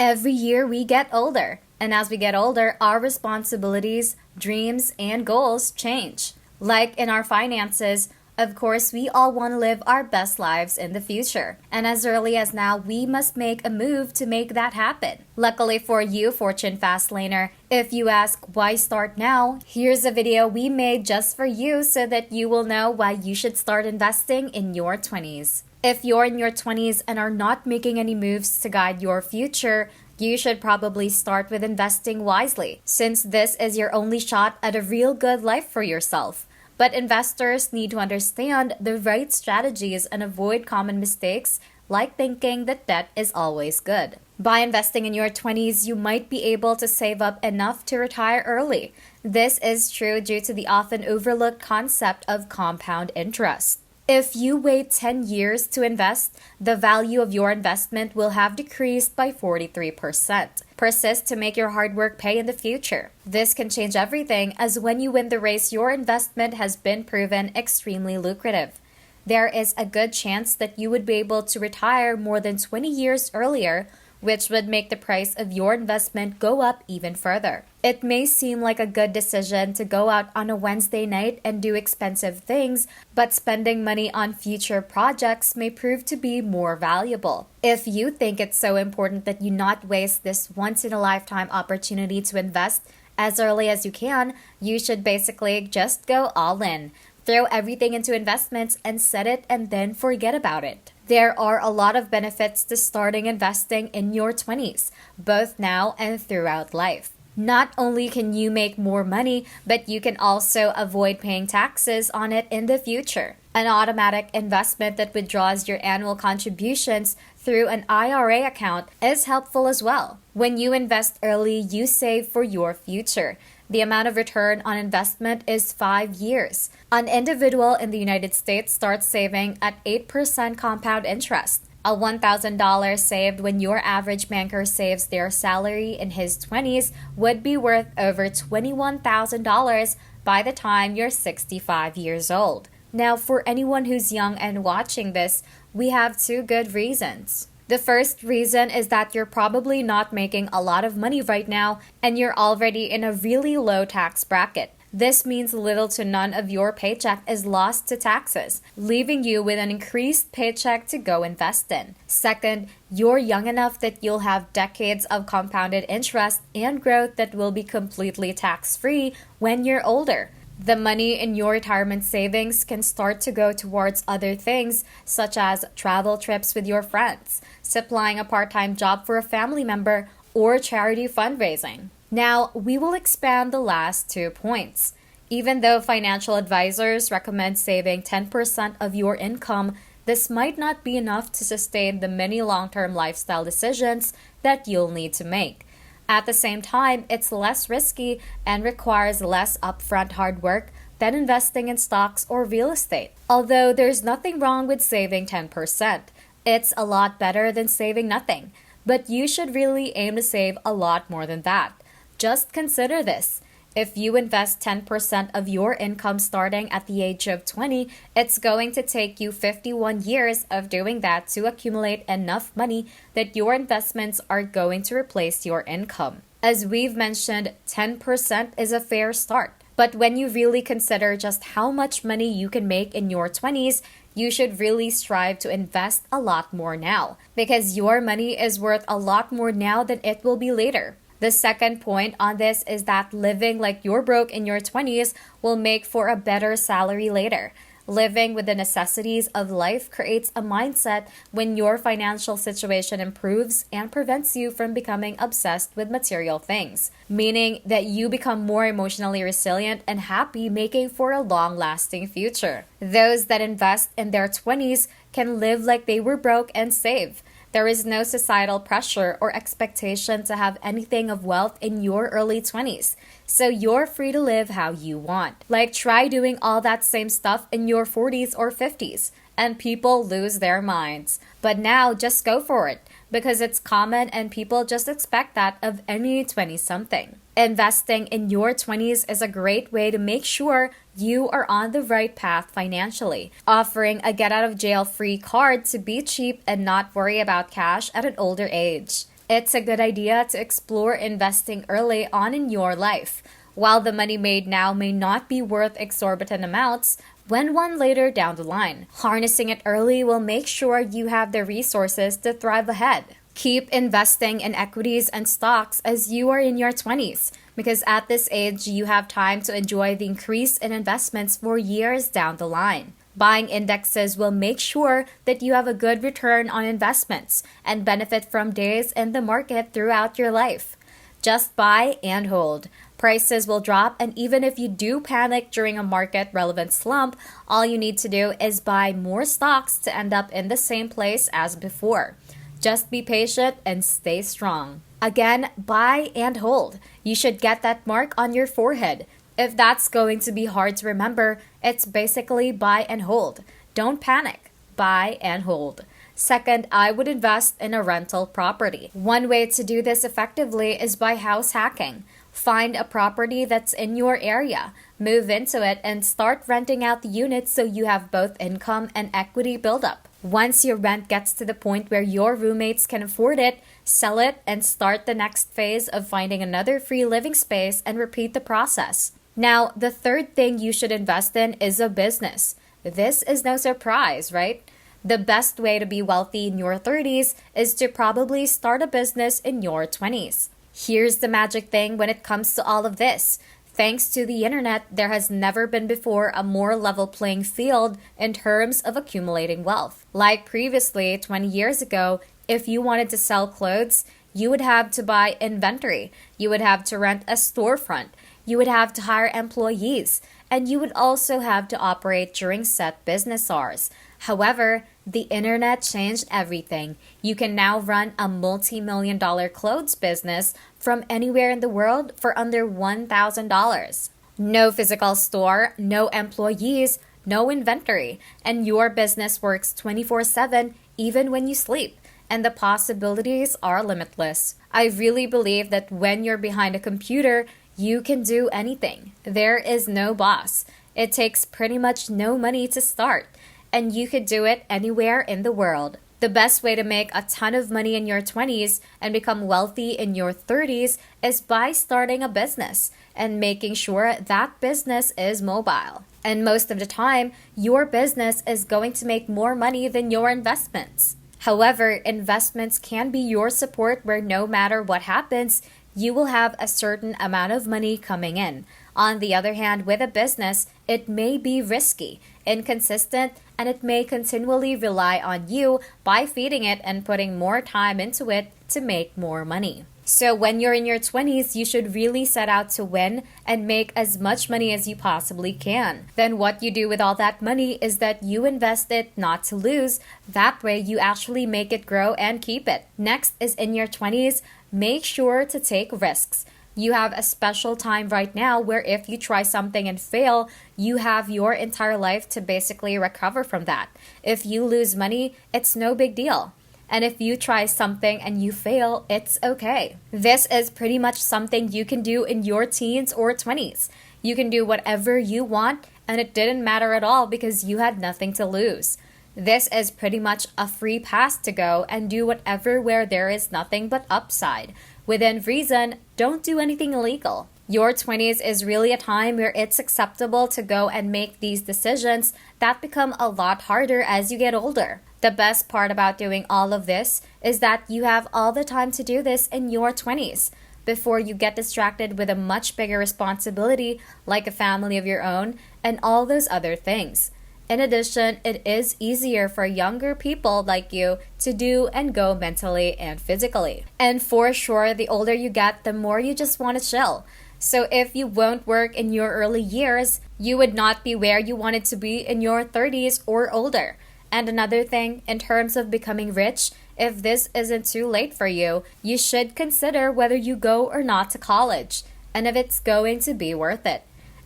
Every year we get older, and as we get older, our responsibilities, dreams, and goals change. Like in our finances, of course, we all want to live our best lives in the future. And as early as now, we must make a move to make that happen. Luckily for you, Fortune Fastlaner, if you ask why start now, here's a video we made just for you so that you will know why you should start investing in your 20s. If you're in your 20s and are not making any moves to guide your future, you should probably start with investing wisely, since this is your only shot at a real good life for yourself. But investors need to understand the right strategies and avoid common mistakes like thinking that debt is always good. By investing in your 20s, you might be able to save up enough to retire early. This is true due to the often overlooked concept of compound interest. If you wait 10 years to invest, the value of your investment will have decreased by 43%. Persist to make your hard work pay in the future. This can change everything, as when you win the race, your investment has been proven extremely lucrative. There is a good chance that you would be able to retire more than 20 years earlier, which would make the price of your investment go up even further. It may seem like a good decision to go out on a Wednesday night and do expensive things, but spending money on future projects may prove to be more valuable. If you think it's so important that you not waste this once-in-a-lifetime opportunity to invest as early as you can, you should basically just go all in. Throw everything into investments and set it and then forget about it. There are a lot of benefits to starting investing in your 20s, both now and throughout life. Not only can you make more money, but you can also avoid paying taxes on it in the future. An automatic investment that withdraws your annual contributions through an IRA account is helpful as well. When you invest early, you save for your future. The amount of return on investment is 5 years. An individual in the United States starts saving at 8% compound interest. A $1,000 saved when your average banker saves their salary in his 20s would be worth over $21,000 by the time you're 65 years old. Now, for anyone who's young and watching this, we have two good reasons. The first reason is that you're probably not making a lot of money right now and you're already in a really low tax bracket. This means little to none of your paycheck is lost to taxes, leaving you with an increased paycheck to go invest in. Second, you're young enough that you'll have decades of compounded interest and growth that will be completely tax-free when you're older. The money in your retirement savings can start to go towards other things, such as travel trips with your friends, supplying a part-time job for a family member, or charity fundraising. Now, we will expand the last 2 points. Even though financial advisors recommend saving 10% of your income, this might not be enough to sustain the many long-term lifestyle decisions that you'll need to make. At the same time, it's less risky and requires less upfront hard work than investing in stocks or real estate. Although there's nothing wrong with saving 10%, it's a lot better than saving nothing. But you should really aim to save a lot more than that. Just consider this. If you invest 10% of your income starting at the age of 20, it's going to take you 51 years of doing that to accumulate enough money that your investments are going to replace your income. As we've mentioned, 10% is a fair start. But when you really consider just how much money you can make in your 20s, you should really strive to invest a lot more now, because your money is worth a lot more now than it will be later. The second point on this is that living like you're broke in your 20s will make for a better salary later. Living with the necessities of life creates a mindset when your financial situation improves and prevents you from becoming obsessed with material things, meaning that you become more emotionally resilient and happy, making for a long-lasting future. Those that invest in their 20s can live like they were broke and save. There is no societal pressure or expectation to have anything of wealth in your early 20s, so you're free to live how you want. Like, try doing all that same stuff in your 40s or 50s, and people lose their minds. But now, just go for it, because it's common and people just expect that of any 20-something. Investing in your 20s is a great way to make sure you are on the right path financially, offering a get-out-of-jail-free card to be cheap and not worry about cash at an older age. it's a good idea to explore investing early on in your life. While the money made now may not be worth exorbitant amounts, win one later down the line. Harnessing it early will make sure you have the resources to thrive ahead. Keep investing in equities and stocks as you are in your 20s, because at this age you have time to enjoy the increase in investments for years down the line. Buying indexes will make sure that you have a good return on investments and benefit from days in the market throughout your life. Just buy and hold. Prices will drop, and even if you do panic during a market-relevant slump, all you need to do is buy more stocks to end up in the same place as before. Just be patient and stay strong. Again, buy and hold. You should get that mark on your forehead. If that's going to be hard to remember, it's basically buy and hold. Don't panic. Buy and hold. Second, I would invest in a rental property. One way to do this effectively is by house hacking. Find a property that's in your area, move into it, and start renting out the units so you have both income and equity buildup. Once your rent gets to the point where your roommates can afford it, sell it and start the next phase of finding another free living space and repeat the process. Now, the third thing you should invest in is a business. This is no surprise, right? The best way to be wealthy in your 30s is to probably start a business in your 20s. Here's the magic thing when it comes to all of this. Thanks to the internet, there has never been before a more level playing field in terms of accumulating wealth. Like previously, 20 years ago, if you wanted to sell clothes, you would have to buy inventory, you would have to rent a storefront, you would have to hire employees, and you would also have to operate during set business hours. However, the internet changed everything. You can now run a multi-million-dollar clothes business from anywhere in the world for under $1,000. No physical store, no employees, no inventory, and your business works 24/7 even when you sleep. And the possibilities are limitless. I really believe that when you're behind a computer, you can do anything. There is no boss. It takes pretty much no money to start, and you could do it anywhere in the world. The best way to make a ton of money in your 20s and become wealthy in your 30s is by starting a business and making sure that business is mobile. And most of the time, your business is going to make more money than your investments. However, investments can be your support where no matter what happens, you will have a certain amount of money coming in. On the other hand, with a business, it may be risky, inconsistent, and it may continually rely on you by feeding it and putting more time into it to make more money. So when you're in your 20s, you should really set out to win and make as much money as you possibly can. Then what you do with all that money is that you invest it not to lose. That way you actually make it grow and keep it. Next is in your 20s, make sure to take risks. You have a special time right now where if you try something and fail, you have your entire life to basically recover from that. If you lose money, it's no big deal. And if you try something and you fail, it's okay. This is pretty much something you can do in your teens or 20s. You can do whatever you want, and it didn't matter at all because you had nothing to lose. This is pretty much a free pass to go and do whatever where there is nothing but upside. Within reason, don't do anything illegal. Your 20s is really a time where it's acceptable to go and make these decisions that become a lot harder as you get older. The best part about doing all of this is that you have all the time to do this in your 20s before you get distracted with a much bigger responsibility like a family of your own and all those other things. In addition, it is easier for younger people like you to do and go mentally and physically. And for sure, the older you get, the more you just want to chill. So if you won't work in your early years, you would not be where you wanted to be in your 30s or older. And another thing, in terms of becoming rich, if this isn't too late for you, you should consider whether you go or not to college, and if it's going to be worth it.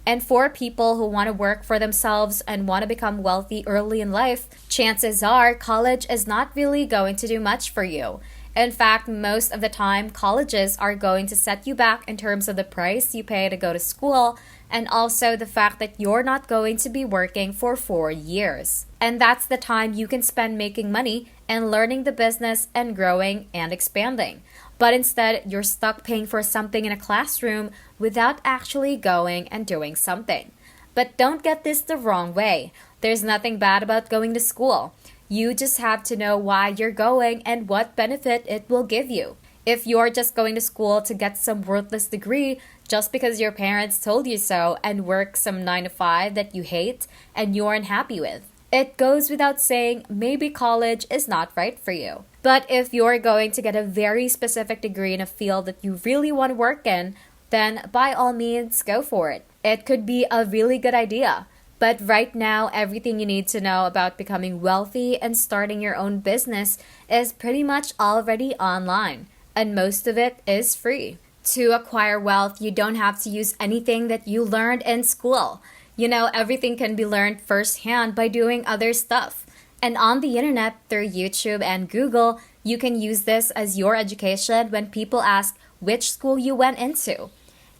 And for people who want to work for themselves and want to become wealthy early in life, chances are college is not really going to do much for you. In fact, most of the time, colleges are going to set you back in terms of the price you pay to go to school and also the fact that you're not going to be working for 4 years. And that's the time you can spend making money and learning the business and growing and expanding. But instead, you're stuck paying for something in a classroom without actually going and doing something. But don't get this the wrong way. There's nothing bad about going to school. You just have to know why you're going and what benefit it will give you. If you're just going to school to get some worthless degree just because your parents told you so and work some 9 to 5 that you hate and you're unhappy with, it goes without saying maybe college is not right for you. But if you're going to get a very specific degree in a field that you really want to work in, then by all means go for it. It could be a really good idea. But right now, everything you need to know about becoming wealthy and starting your own business is pretty much already online, and most of it is free. To acquire wealth, you don't have to use anything that you learned in school. Everything can be learned firsthand by doing other stuff. And on the internet, through YouTube and Google, you can use this as your education when people ask which school you went into.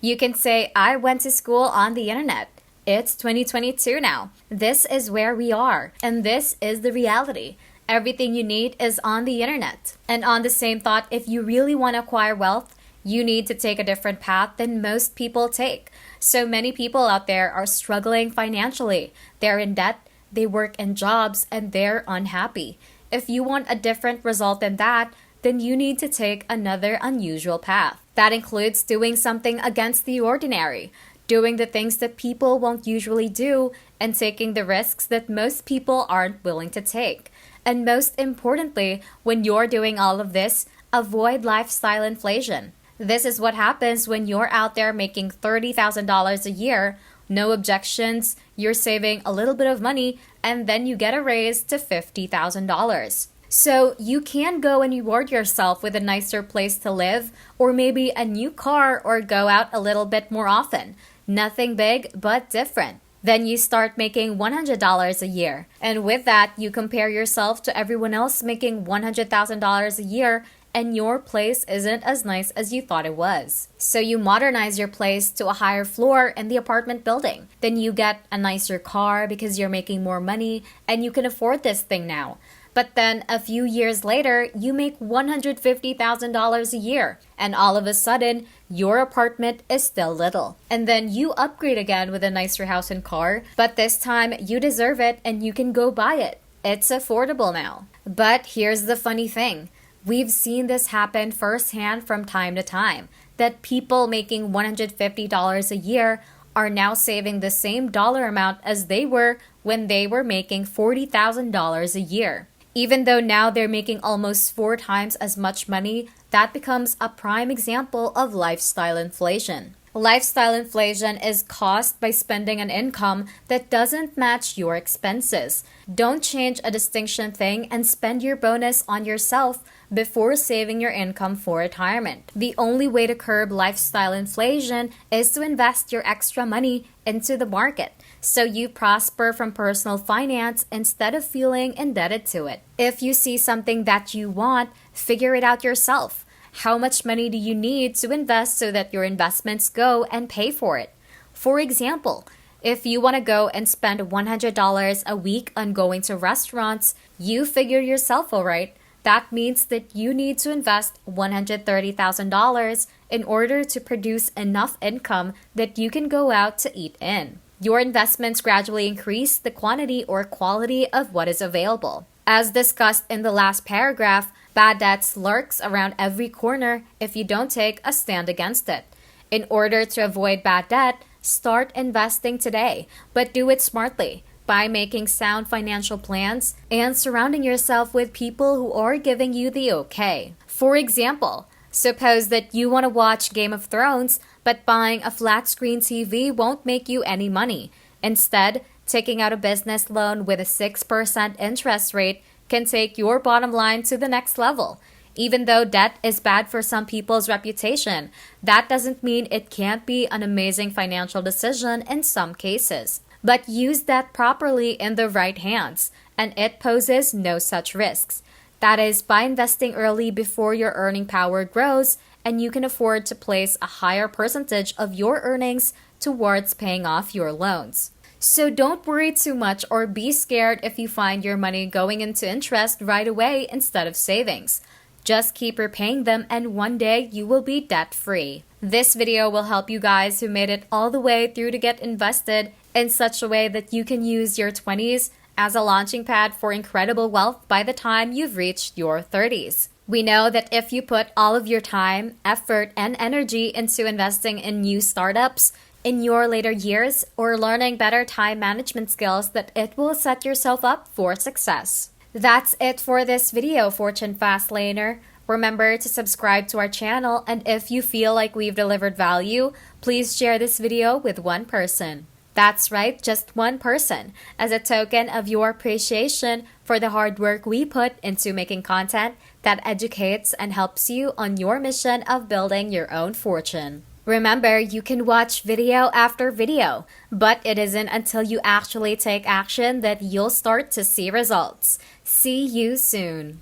You can say, I went to school on the internet. It's 2022 now. This is where we are, and this is the reality. Everything you need is on the internet. And on the same thought, if you really want to acquire wealth, you need to take a different path than most people take. So many people out there are struggling financially. They're in debt, they work in jobs, and they're unhappy. If you want a different result than that, then you need to take another unusual path. That includes doing something against the ordinary, doing the things that people won't usually do, and taking the risks that most people aren't willing to take. And most importantly, when you're doing all of this, avoid lifestyle inflation. This is what happens when you're out there making $30,000 a year, no objections, you're saving a little bit of money, and then you get a raise to $50,000. So you can go and reward yourself with a nicer place to live, or maybe a new car, or go out a little bit more often. Nothing big, but different. Then you start making $100 a year. And with that, you compare yourself to everyone else making $100,000 a year, and your place isn't as nice as you thought it was. So you modernize your place to a higher floor in the apartment building. Then you get a nicer car because you're making more money, and you can afford this thing now. But then a few years later, you make $150,000 a year, and all of a sudden, your apartment is still little. And then you upgrade again with a nicer house and car, but this time you deserve it and you can go buy it. It's affordable now. But here's the funny thing. We've seen this happen firsthand from time to time, that people making $150 a year are now saving the same dollar amount as they were when they were making $40,000 a year. Even though now they're making almost 4 times as much money, that becomes a prime example of lifestyle inflation. Lifestyle inflation is caused by spending an income that doesn't match your expenses. Don't change a distinction thing and spend your bonus on yourself before saving your income for retirement. The only way to curb lifestyle inflation is to invest your extra money into the market, so you prosper from personal finance instead of feeling indebted to it. If you see something that you want, figure it out yourself. How much money do you need to invest so that your investments go and pay for it? For example, if you want to go and spend $100 a week on going to restaurants, you figure yourself all right. That means that you need to invest $130,000 in order to produce enough income that you can go out to eat in. Your investments gradually increase the quantity or quality of what is available. As discussed in the last paragraph, bad debts lurks around every corner if you don't take a stand against it. In order to avoid bad debt, start investing today, but do it smartly by making sound financial plans and surrounding yourself with people who are giving you the okay. For example, suppose that you want to watch Game of Thrones, but buying a flat screen TV won't make you any money. Instead, taking out a business loan with a 6% interest rate can take your bottom line to the next level. Even though debt is bad for some people's reputation, that doesn't mean it can't be an amazing financial decision in some cases. But use debt properly in the right hands, and it poses no such risks. That is, by investing early before your earning power grows, and you can afford to place a higher percentage of your earnings towards paying off your loans. So don't worry too much or be scared if you find your money going into interest right away instead of savings. Just keep repaying them and one day you will be debt-free. This video will help you guys who made it all the way through to get invested in such a way that you can use your 20s as a launching pad for incredible wealth by the time you've reached your 30s. We know that if you put all of your time, effort, and energy into investing in new startups in your later years or learning better time management skills, that it will set yourself up for success. That's it for this video, Fortune Fastlaner. Remember to subscribe to our channel, and if you feel like we've delivered value, please share this video with one person. That's right, just one person, as a token of your appreciation for the hard work we put into making content that educates and helps you on your mission of building your own fortune. Remember, you can watch video after video, but it isn't until you actually take action that you'll start to see results. See you soon.